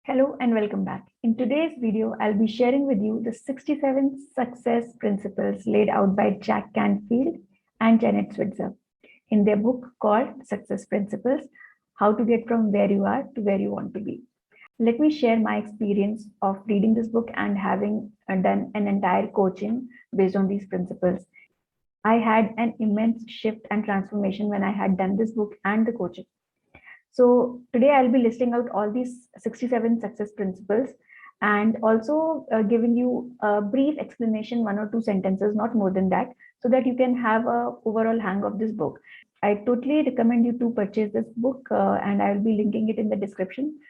Hello and welcome back. In today's video, I'll be sharing with you the 67 success principles laid out by Jack Canfield and Janet Switzer in their book called Success Principles: How to Get from Where You Are to Where You Want to Be. Let me share my experience of reading this book and having done an entire coaching based on these principles. I had an immense shift and transformation when I had done this book and the coaching. So today I'll be listing out all these 67 success principles and also giving you a brief explanation, 1 or 2 sentences, not more than that, so that you can have a overall hang of this book. I totally recommend you to purchase this book and I will be linking it in the description.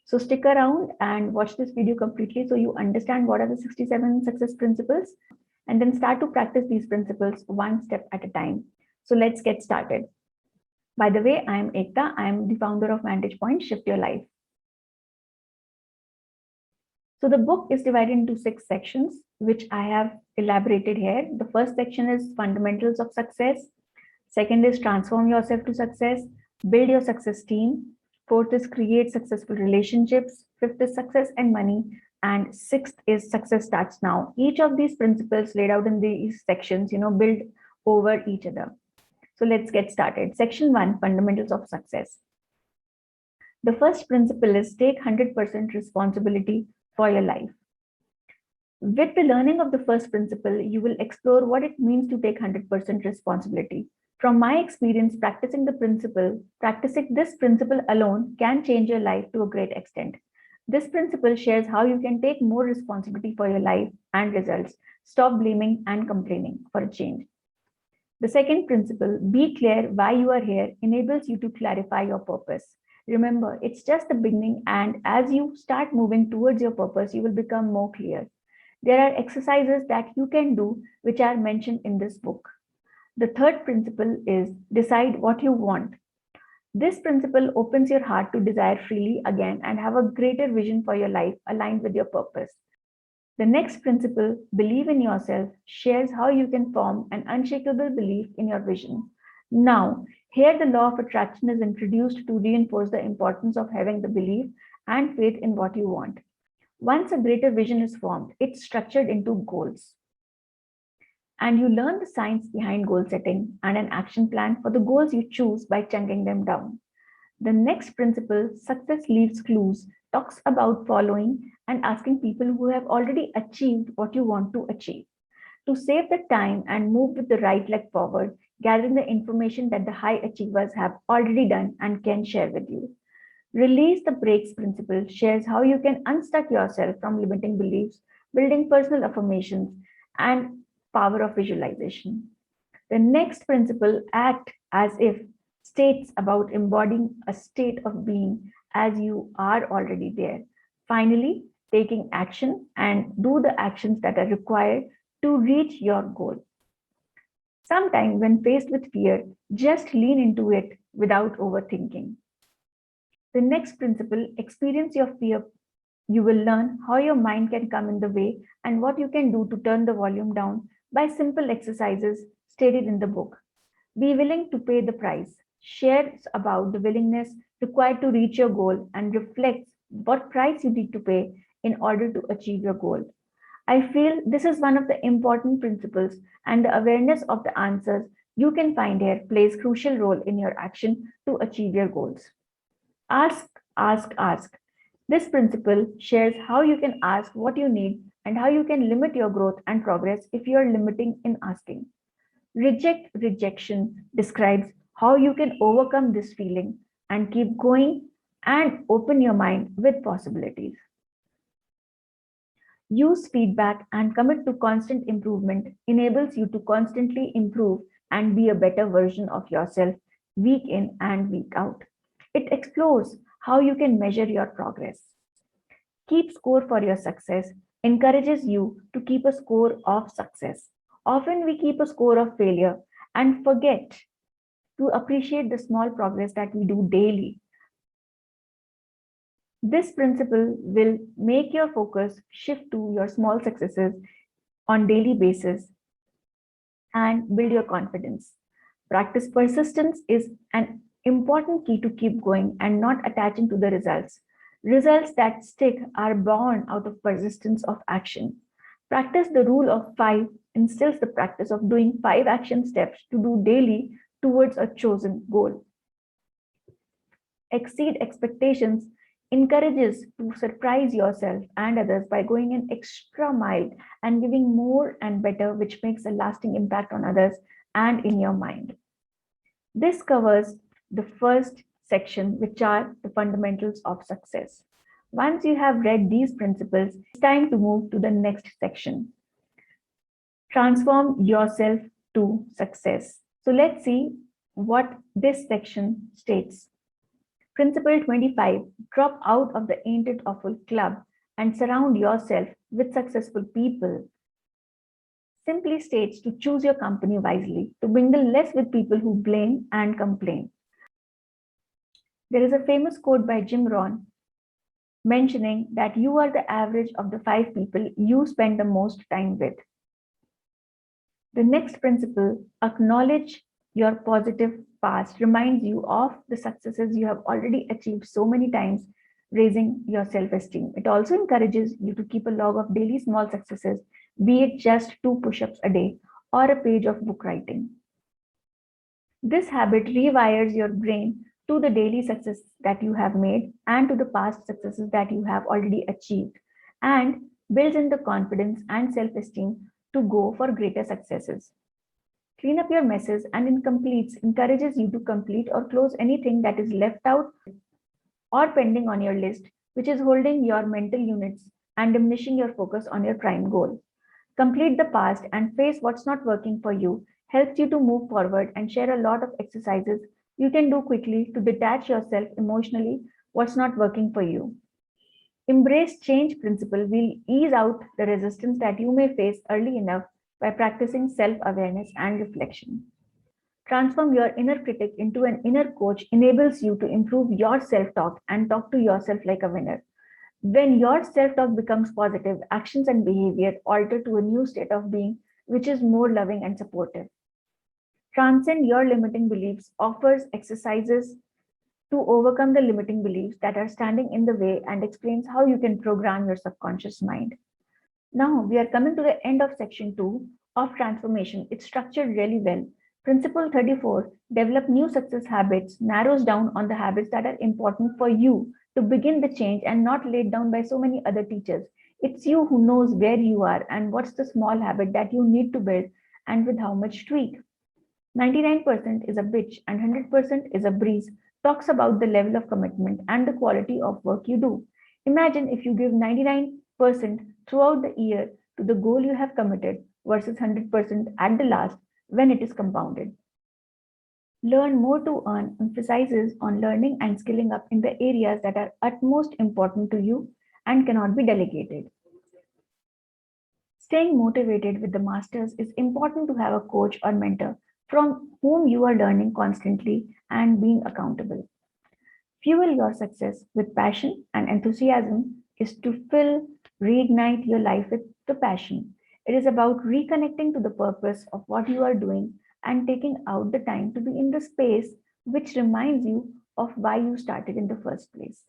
So stick around and watch this video completely so you understand what are the 67 success principles and then start to practice these principles one step at a time. So let's get started. By the way, I am Ekta. I am the founder of Vantage Point, Shift Your Life. So the book is divided into 6 sections, which I have elaborated here. The first section is Fundamentals of Success. Second is Transform Yourself to Success. Build Your Success Team. Fourth is Create Successful Relationships. Fifth is Success and Money. And sixth is Success Starts Now. Each of these principles laid out in these sections, build over each other. So let's get started. Section 1, Fundamentals of Success. The first principle is take 100% responsibility for your life. With the learning of the first principle, you will explore what it means to take 100% responsibility. From my experience practicing this principle alone can change your life to a great extent. This principle shares how you can take more responsibility for your life and results. Stop blaming and complaining for a change. The second principle, be clear why you are here, enables you to clarify your purpose. Remember, it's just the beginning, and as you start moving towards your purpose, you will become more clear. There are exercises that you can do which are mentioned in this book. The third principle is decide what you want. This principle opens your heart to desire freely again and have a greater vision for your life aligned with your purpose. The next principle, believe in yourself, shares how you can form an unshakable belief in your vision. Now, here the law of attraction is introduced to reinforce the importance of having the belief and faith in what you want. Once a greater vision is formed, it's structured into goals. And you learn the science behind goal setting and an action plan for the goals you choose by chunking them down. The next principle, Success Leaves Clues, talks about following and asking people who have already achieved what you want to achieve. To save the time and move with the right leg forward, gathering the information that the high achievers have already done and can share with you. Release the Brakes principle shares how you can unstuck yourself from limiting beliefs, building personal affirmations, and power of visualization. The next principle, Act as If, states about embodying a state of being as you are already there. Finally, taking action and do the actions that are required to reach your goal. Sometimes when faced with fear, just lean into it without overthinking. The next principle, experience your fear. You will learn how your mind can come in the way and what you can do to turn the volume down by simple exercises stated in the book. Be willing to pay the price. Shares about the willingness required to reach your goal and reflects what price you need to pay in order to achieve your goal. I feel this is one of the important principles, and the awareness of the answers you can find here plays crucial role in your action to achieve your goals. Ask, ask, ask. This principle shares how you can ask what you need and how you can limit your growth and progress if you are limiting in asking. Reject rejection describes how you can overcome this feeling and keep going and open your mind with possibilities. Use feedback and commit to constant improvement enables you to constantly improve and be a better version of yourself week in and week out. It explores how you can measure your progress. Keep score for your success encourages you to keep a score of success. Often we keep a score of failure and forget to appreciate the small progress that we do daily. This principle will make your focus shift to your small successes on daily basis and build your confidence. Practice persistence is an important key to keep going and not attaching to the results. Results that stick are born out of persistence of action. Practice the rule of five instills the practice of doing 5 action steps to do daily towards a chosen goal. Exceed expectations encourages to surprise yourself and others by going an extra mile and giving more and better, which makes a lasting impact on others and in your mind. This covers the first section, which are the fundamentals of success. Once you have read these principles, it's time to move to the next section. Transform yourself to success. So let's see what this section states. Principle 25, drop out of the Ain't It Awful club and surround yourself with successful people. Simply states to choose your company wisely, to mingle less with people who blame and complain. There is a famous quote by Jim Rohn mentioning that you are the average of the 5 people you spend the most time with. The next principle, acknowledge your positive past, reminds you of the successes you have already achieved so many times, raising your self-esteem. It also encourages you to keep a log of daily small successes, be it just 2 push-ups a day or a page of book writing. This habit rewires your brain to the daily success that you have made and to the past successes that you have already achieved, and builds in the confidence and self-esteem to go for greater successes. Clean up your messes and incompletes encourages you to complete or close anything that is left out or pending on your list, which is holding your mental units and diminishing your focus on your prime goal. Complete the past and face what's not working for you helps you to move forward, and share a lot of exercises you can do quickly to detach yourself emotionally what's not working for you. Embrace change principle will ease out the resistance that you may face early enough by practicing self-awareness and reflection. Transform your inner critic into an inner coach enables you to improve your self-talk and talk to yourself like a winner. When your self-talk becomes positive, actions and behavior alter to a new state of being, which is more loving and supportive. Transcend your limiting beliefs offers exercises to overcome the limiting beliefs that are standing in the way and explains how you can program your subconscious mind. Now we are coming to the end of section 2 of transformation. It's structured really well. Principle 34, develop new success habits, narrows down on the habits that are important for you to begin the change and not laid down by so many other teachers. It's you who knows where you are and what's the small habit that you need to build and with how much tweak. 99% is a bitch and 100% is a breeze talks about the level of commitment and the quality of work you do. Imagine if you give 99% throughout the year to the goal you have committed versus 100% at the last when it is compounded. Learn more to earn emphasizes on learning and skilling up in the areas that are utmost important to you and cannot be delegated. Staying motivated with the masters is important to have a coach or mentor from whom you are learning constantly and being accountable. Fuel your success with passion and enthusiasm is to reignite your life with the passion. It is about reconnecting to the purpose of what you are doing and taking out the time to be in the space which reminds you of why you started in the first place.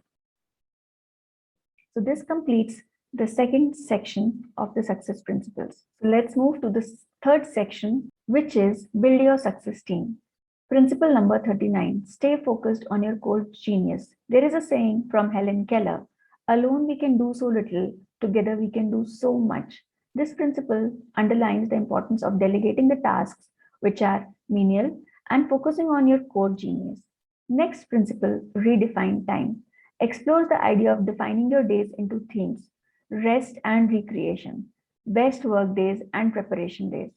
So this completes the second section of the success principles. So let's move to the third section, which is build your success team. Principle number 39, stay focused on your core genius. There is a saying from Helen Keller, alone we can do so little, together we can do so much. This principle underlines the importance of delegating the tasks which are menial and focusing on your core genius. Next principle, redefine time. Explores the idea of defining your days into themes, rest and recreation, best work days and preparation days.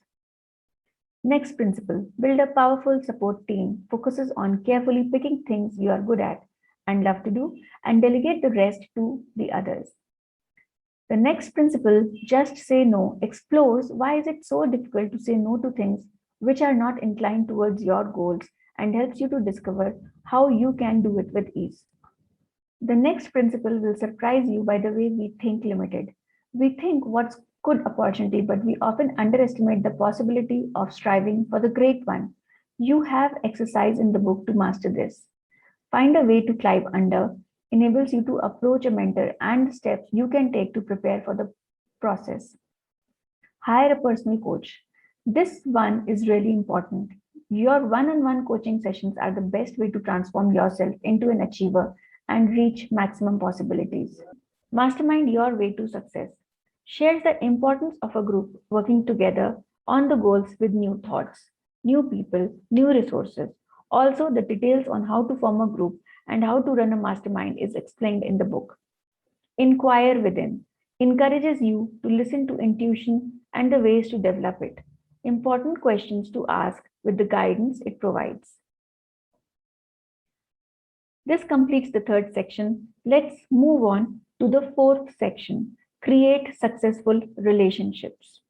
Next principle, build a powerful support team, focuses on carefully picking things you are good at and love to do and delegate the rest to the others. The next principle, just say no, explores why is it so difficult to say no to things which are not inclined towards your goals and helps you to discover how you can do it with ease. The next principle will surprise you by the way we think limited. We think what's good opportunity, but we often underestimate the possibility of striving for the great one. You have exercise in the book to master this. Find a way to climb under enables you to approach a mentor and the steps you can take to prepare for the process. Hire a personal coach. This one is really important. Your one-on-one coaching sessions are the best way to transform yourself into an achiever and reach maximum possibilities. Mastermind your way to success. Shares the importance of a group working together on the goals with new thoughts, new people, new resources. Also, the details on how to form a group and how to run a mastermind is explained in the book. Inquire within. Encourages you to listen to intuition and the ways to develop it. Important questions to ask with the guidance it provides. This completes the third section. Let's move on to the fourth section, create successful relationships.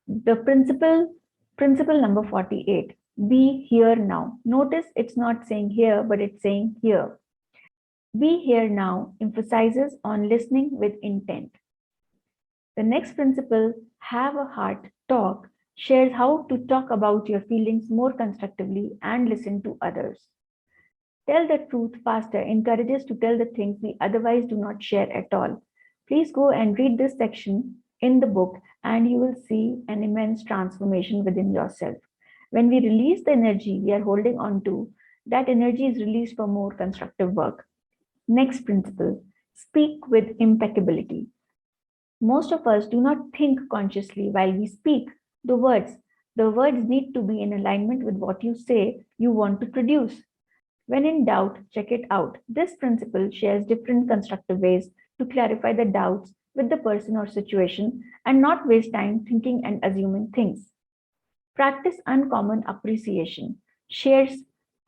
The principle number 48, be here now. Notice it's not saying here, but it's saying here. Be here now emphasizes on listening with intent. The next principle, have a heart talk, shares how to talk about your feelings more constructively and listen to others. Tell the truth faster encourages to tell the things we otherwise do not share at all. Please go and read this section in the book and you will see an immense transformation within yourself. When we release the energy we are holding on to, that energy is released for more constructive work. Next principle, speak with impeccability. Most of us do not think consciously while we speak the words. The words need to be in alignment with what you say you want to produce. When in doubt, check it out. This principle shares different constructive ways to clarify the doubts with the person or situation and not waste time thinking and assuming things. Practice uncommon appreciation. Shares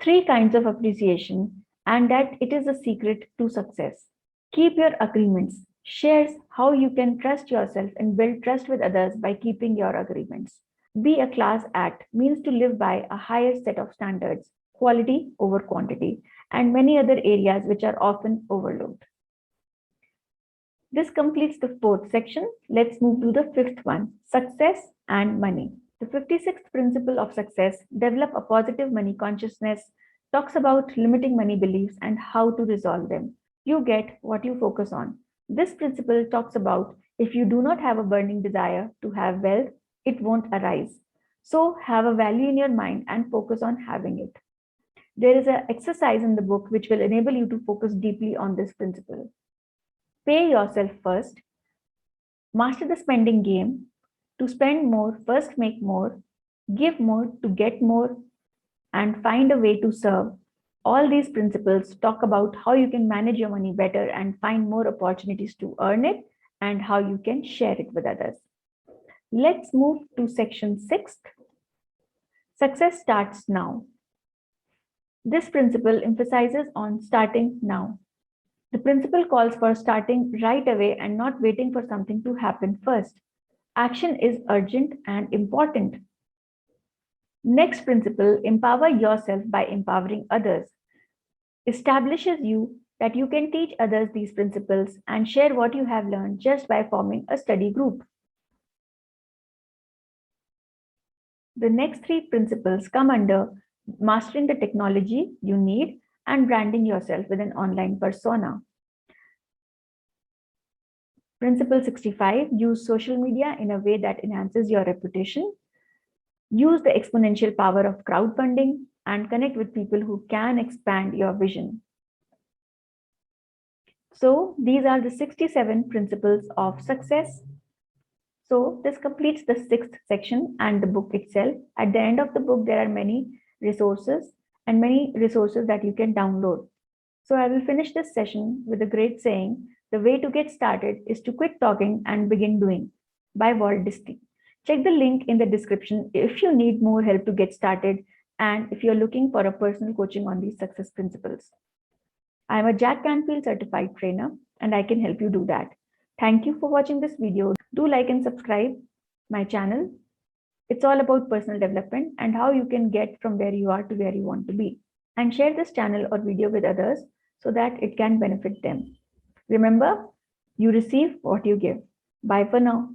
3 kinds of appreciation and that it is a secret to success. Keep your agreements. Shares how you can trust yourself and build trust with others by keeping your agreements. Be a class act means to live by a higher set of standards, quality over quantity, and many other areas which are often overlooked. This completes the fourth section. Let's move to the fifth one, success and money. The 56th principle of success, develop a positive money consciousness, talks about limiting money beliefs and how to resolve them. You get what you focus on. This principle talks about if you do not have a burning desire to have wealth, it won't arise. So have a value in your mind and focus on having it. There is an exercise in the book which will enable you to focus deeply on this principle. Pay yourself first. Master the spending game. To spend more, first make more. Give more to get more. And find a way to serve. All these principles talk about how you can manage your money better and find more opportunities to earn it and how you can share it with others. Let's move to section 6. Success starts now. This principle emphasizes on starting now. The principle calls for starting right away and not waiting for something to happen first. Action is urgent and important. Next principle, empower yourself by empowering others. Establishes you that you can teach others these principles and share what you have learned just by forming a study group. The next 3 principles come under mastering the technology you need and branding yourself with an online persona. Principle 65, use social media in a way that enhances your reputation. Use the exponential power of crowdfunding and connect with people who can expand your vision. So these are the 67 principles of success. So this completes the 6th section and the book itself. At the end of the book, there are many resources that you can download. So I will finish this session with a great saying, the way to get started is to quit talking and begin doing, by Walt Disney. Check the link in the description if you need more help to get started and if you're looking for a personal coaching on these success principles. I'm a Jack Canfield certified trainer and I can help you do that. Thank you for watching this video. Do like and subscribe my channel. It's all about personal development and how you can get from where you are to where you want to be. And share this channel or video with others so that it can benefit them. Remember, you receive what you give. Bye for now.